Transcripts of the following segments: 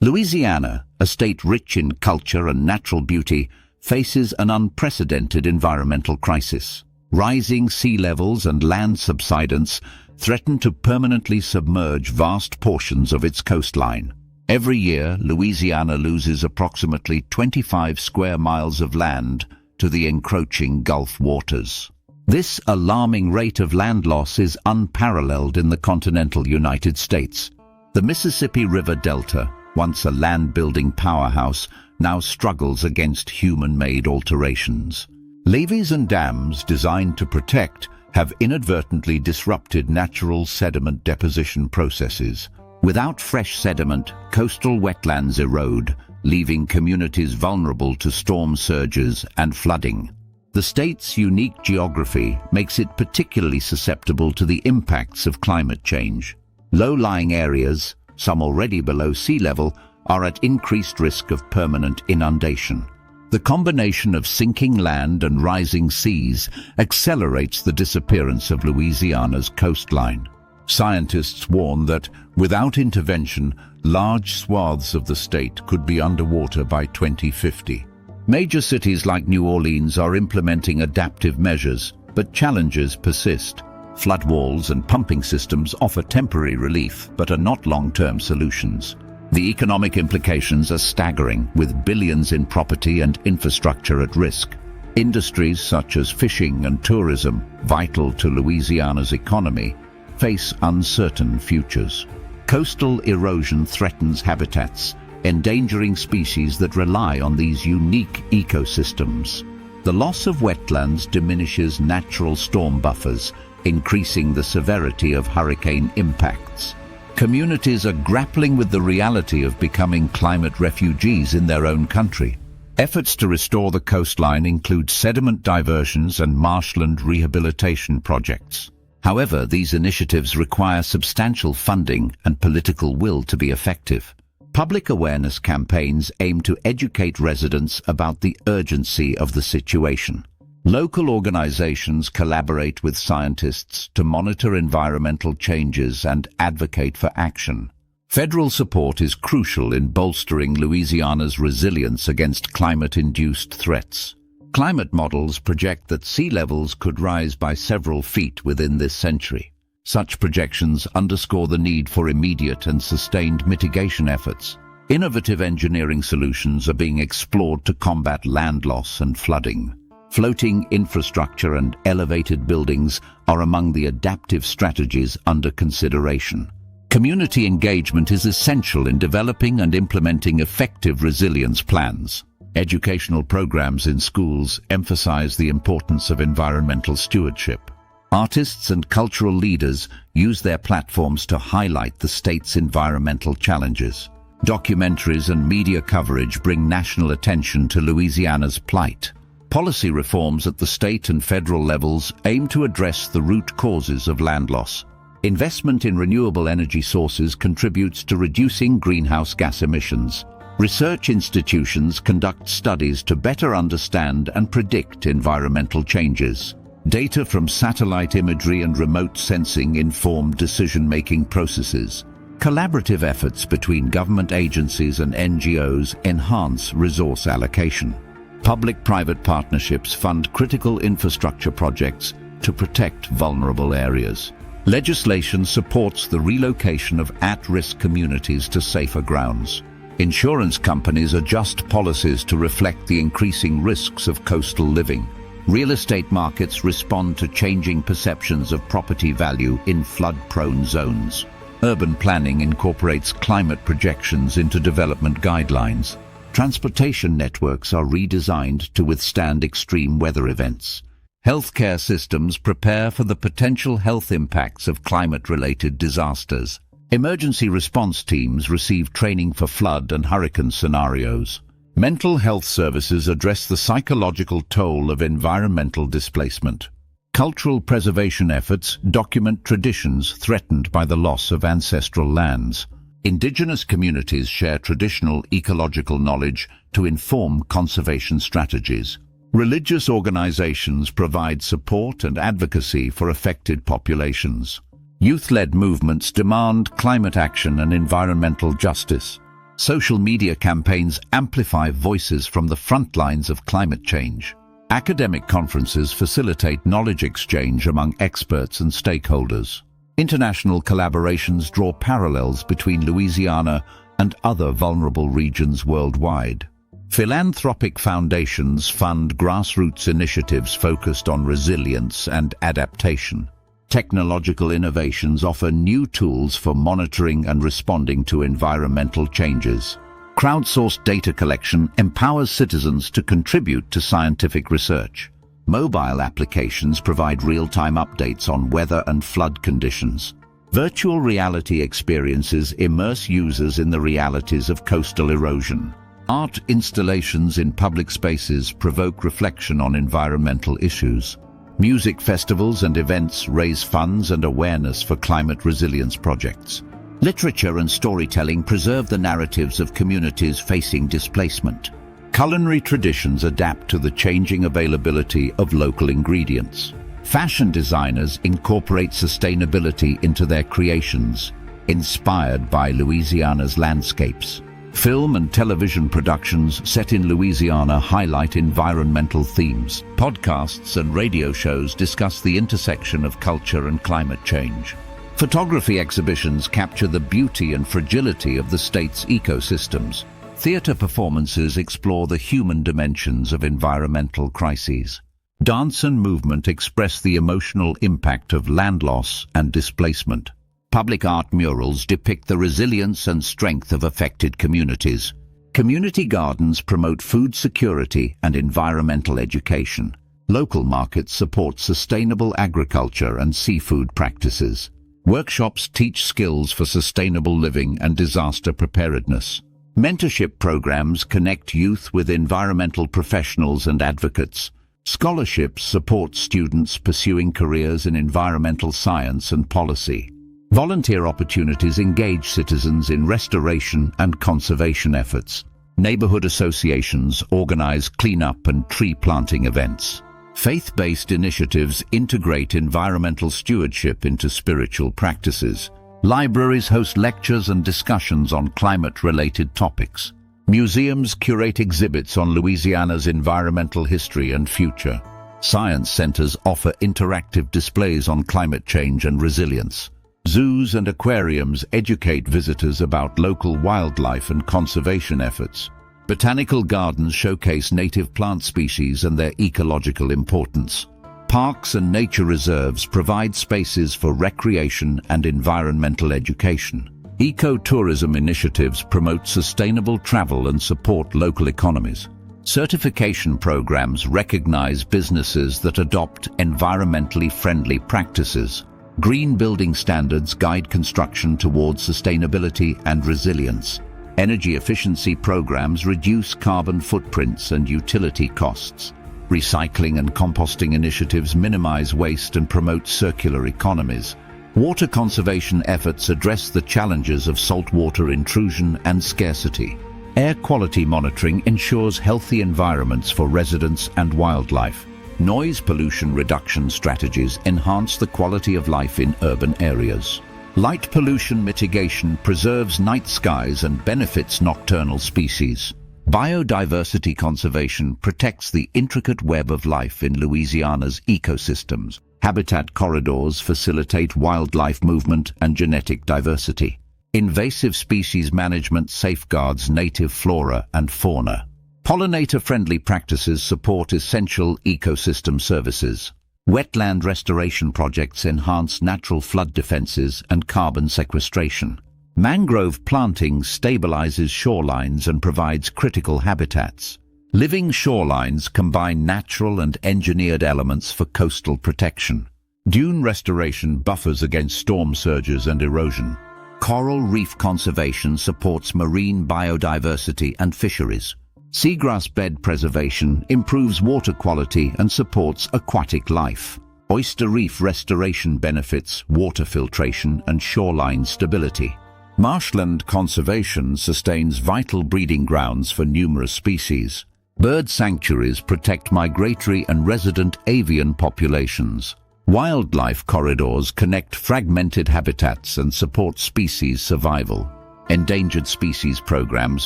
Louisiana, a state rich in culture and natural beauty, faces an unprecedented environmental crisis. Rising sea levels and land subsidence threaten to permanently submerge vast portions of its coastline. Every year, Louisiana loses approximately 25 square miles of land to the encroaching Gulf waters. This alarming rate of land loss is unparalleled in the continental United States. The Mississippi River Delta, once a land-building powerhouse, now struggles against human-made alterations. Levees and dams designed to protect have inadvertently disrupted natural sediment deposition processes. Without fresh sediment, coastal wetlands erode, leaving communities vulnerable to storm surges and flooding. The state's unique geography makes it particularly susceptible to the impacts of climate change. Low-lying areas, some already below sea level, are at increased risk of permanent inundation. The combination of sinking land and rising seas accelerates the disappearance of Louisiana's coastline. Scientists warn that, without intervention, large swaths of the state could be underwater by 2050. Major cities like New Orleans are implementing adaptive measures, but challenges persist. Flood walls and pumping systems offer temporary relief, but are not long-term solutions. The economic implications are staggering, with billions in property and infrastructure at risk. Industries such as fishing and tourism, vital to Louisiana's economy, face uncertain futures. Coastal erosion threatens habitats, endangering species that rely on these unique ecosystems. The loss of wetlands diminishes natural storm buffers, increasing the severity of hurricane impacts. Communities are grappling with the reality of becoming climate refugees in their own country. Efforts to restore the coastline include sediment diversions and marshland rehabilitation projects. However, these initiatives require substantial funding and political will to be effective. Public awareness campaigns aim to educate residents about the urgency of the situation. Local organizations collaborate with scientists to monitor environmental changes and advocate for action. Federal support is crucial in bolstering Louisiana's resilience against climate-induced threats. Climate models project that sea levels could rise by several feet within this century. Such projections underscore the need for immediate and sustained mitigation efforts. Innovative engineering solutions are being explored to combat land loss and flooding. Floating infrastructure and elevated buildings are among the adaptive strategies under consideration. Community engagement is essential in developing and implementing effective resilience plans. Educational programs in schools emphasize the importance of environmental stewardship. Artists and cultural leaders use their platforms to highlight the state's environmental challenges. Documentaries and media coverage bring national attention to Louisiana's plight. Policy reforms at the state and federal levels aim to address the root causes of land loss. Investment in renewable energy sources contributes to reducing greenhouse gas emissions. Research institutions conduct studies to better understand and predict environmental changes. Data from satellite imagery and remote sensing inform decision-making processes. Collaborative efforts between government agencies and NGOs enhance resource allocation. Public-private partnerships fund critical infrastructure projects to protect vulnerable areas. Legislation supports the relocation of at-risk communities to safer grounds. Insurance companies adjust policies to reflect the increasing risks of coastal living. Real estate markets respond to changing perceptions of property value in flood-prone zones. Urban planning incorporates climate projections into development guidelines. Transportation networks are redesigned to withstand extreme weather events. Healthcare systems prepare for the potential health impacts of climate-related disasters. Emergency response teams receive training for flood and hurricane scenarios. Mental health services address the psychological toll of environmental displacement. Cultural preservation efforts document traditions threatened by the loss of ancestral lands. Indigenous communities share traditional ecological knowledge to inform conservation strategies. Religious organizations provide support and advocacy for affected populations. Youth-led movements demand climate action and environmental justice. Social media campaigns amplify voices from the front lines of climate change. Academic conferences facilitate knowledge exchange among experts and stakeholders. International collaborations draw parallels between Louisiana and other vulnerable regions worldwide. Philanthropic foundations fund grassroots initiatives focused on resilience and adaptation. Technological innovations offer new tools for monitoring and responding to environmental changes. Crowdsourced data collection empowers citizens to contribute to scientific research. Mobile applications provide real-time updates on weather and flood conditions. Virtual reality experiences immerse users in the realities of coastal erosion. Art installations in public spaces provoke reflection on environmental issues. Music festivals and events raise funds and awareness for climate resilience projects. Literature and storytelling preserve the narratives of communities facing displacement. Culinary traditions adapt to the changing availability of local ingredients. Fashion designers incorporate sustainability into their creations, inspired by Louisiana's landscapes. Film and television productions set in Louisiana highlight environmental themes. Podcasts and radio shows discuss the intersection of culture and climate change. Photography exhibitions capture the beauty and fragility of the state's ecosystems. Theater performances explore the human dimensions of environmental crises. Dance and movement express the emotional impact of land loss and displacement. Public art murals depict the resilience and strength of affected communities. Community gardens promote food security and environmental education. Local markets support sustainable agriculture and seafood practices. Workshops teach skills for sustainable living and disaster preparedness. Mentorship programs connect youth with environmental professionals and advocates. Scholarships support students pursuing careers in environmental science and policy. Volunteer opportunities engage citizens in restoration and conservation efforts. Neighborhood associations organize cleanup and tree planting events. Faith-based initiatives integrate environmental stewardship into spiritual practices. Libraries host lectures and discussions on climate-related topics. Museums curate exhibits on Louisiana's environmental history and future. Science centers offer interactive displays on climate change and resilience. Zoos and aquariums educate visitors about local wildlife and conservation efforts. Botanical gardens showcase native plant species and their ecological importance. Parks and nature reserves provide spaces for recreation and environmental education. Ecotourism initiatives promote sustainable travel and support local economies. Certification programs recognize businesses that adopt environmentally friendly practices. Green building standards guide construction towards sustainability and resilience. Energy efficiency programs reduce carbon footprints and utility costs. Recycling and composting initiatives minimize waste and promote circular economies. Water conservation efforts address the challenges of saltwater intrusion and scarcity. Air quality monitoring ensures healthy environments for residents and wildlife. Noise pollution reduction strategies enhance the quality of life in urban areas. Light pollution mitigation preserves night skies and benefits nocturnal species. Biodiversity conservation protects the intricate web of life in Louisiana's ecosystems. Habitat corridors facilitate wildlife movement and genetic diversity. Invasive species management safeguards native flora and fauna. Pollinator-friendly practices support essential ecosystem services. Wetland restoration projects enhance natural flood defenses and carbon sequestration. Mangrove planting stabilizes shorelines and provides critical habitats. Living shorelines combine natural and engineered elements for coastal protection. Dune restoration buffers against storm surges and erosion. Coral reef conservation supports marine biodiversity and fisheries. Seagrass bed preservation improves water quality and supports aquatic life. Oyster reef restoration benefits water filtration and shoreline stability. Marshland conservation sustains vital breeding grounds for numerous species. Bird sanctuaries protect migratory and resident avian populations. Wildlife corridors connect fragmented habitats and support species survival. Endangered species programs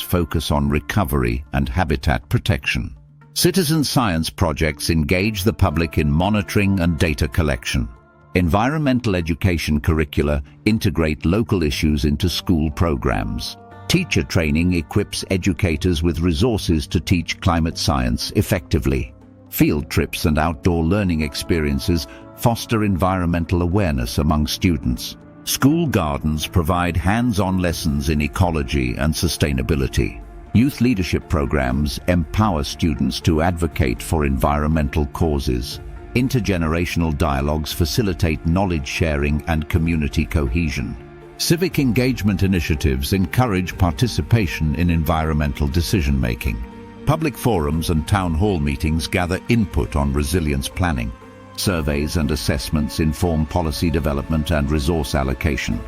focus on recovery and habitat protection. Citizen science projects engage the public in monitoring and data collection. Environmental education curricula integrate local issues into school programs. Teacher training equips educators with resources to teach climate science effectively. Field trips and outdoor learning experiences foster environmental awareness among students. School gardens provide hands-on lessons in ecology and sustainability. Youth leadership programs empower students to advocate for environmental causes. Intergenerational dialogues facilitate knowledge sharing and community cohesion. Civic engagement initiatives encourage participation in environmental decision-making. Public forums and town hall meetings gather input on resilience planning. Surveys and assessments inform policy development and resource allocation.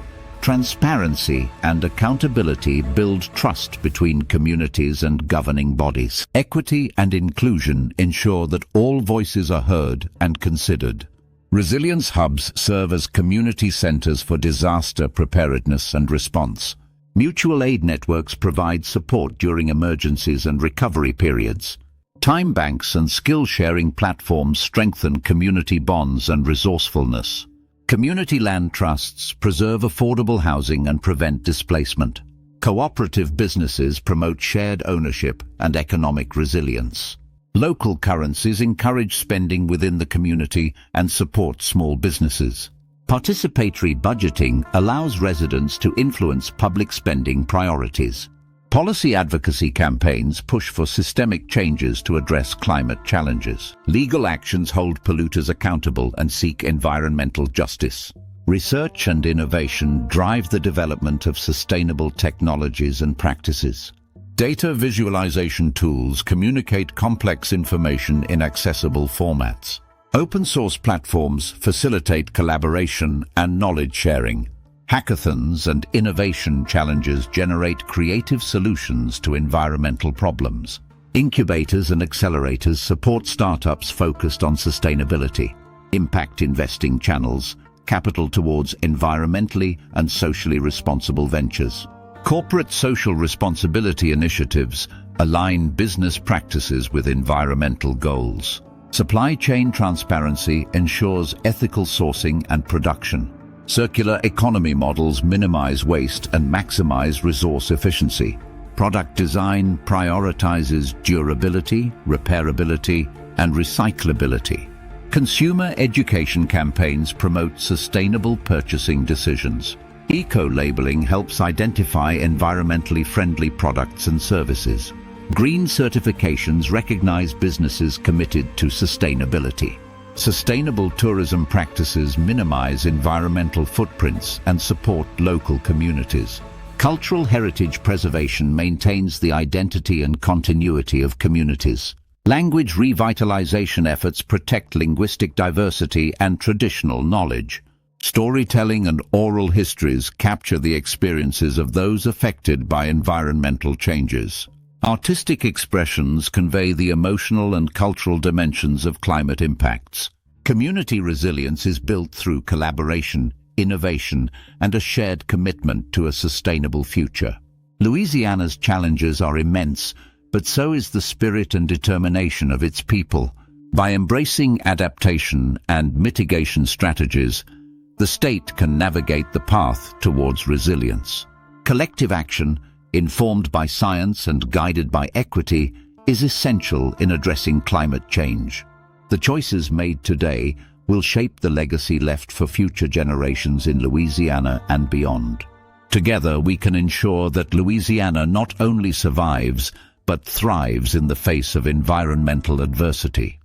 Transparency and accountability build trust between communities and governing bodies. Equity and inclusion ensure that all voices are heard and considered. Resilience hubs serve as community centers for disaster preparedness and response. Mutual aid networks provide support during emergencies and recovery periods. Time banks and skill-sharing platforms strengthen community bonds and resourcefulness. Community land trusts preserve affordable housing and prevent displacement. Cooperative businesses promote shared ownership and economic resilience. Local currencies encourage spending within the community and support small businesses. Participatory budgeting allows residents to influence public spending priorities. Policy advocacy campaigns push for systemic changes to address climate challenges. Legal actions hold polluters accountable and seek environmental justice. Research and innovation drive the development of sustainable technologies and practices. Data visualization tools communicate complex information in accessible formats. Open-source platforms facilitate collaboration and knowledge sharing. Hackathons and innovation challenges generate creative solutions to environmental problems. Incubators and accelerators support startups focused on sustainability. Impact investing channels capital towards environmentally and socially responsible ventures. Corporate social responsibility initiatives align business practices with environmental goals. Supply chain transparency ensures ethical sourcing and production. Circular economy models minimize waste and maximize resource efficiency. Product design prioritizes durability, repairability, and recyclability. Consumer education campaigns promote sustainable purchasing decisions. Eco-labeling helps identify environmentally friendly products and services. Green certifications recognize businesses committed to sustainability. Sustainable tourism practices minimize environmental footprints and support local communities. Cultural heritage preservation maintains the identity and continuity of communities. Language revitalization efforts protect linguistic diversity and traditional knowledge. Storytelling and oral histories capture the experiences of those affected by environmental changes. Artistic expressions convey the emotional and cultural dimensions of climate impacts. Community resilience is built through collaboration, innovation, and a shared commitment to a sustainable future. Louisiana's challenges are immense, but so is the spirit and determination of its people. By embracing adaptation and mitigation strategies, the state can navigate the path towards resilience. Collective action, informed by science and guided by equity, is essential in addressing climate change. The choices made today will shape the legacy left for future generations in Louisiana and beyond. Together, we can ensure that Louisiana not only survives, but thrives in the face of environmental adversity.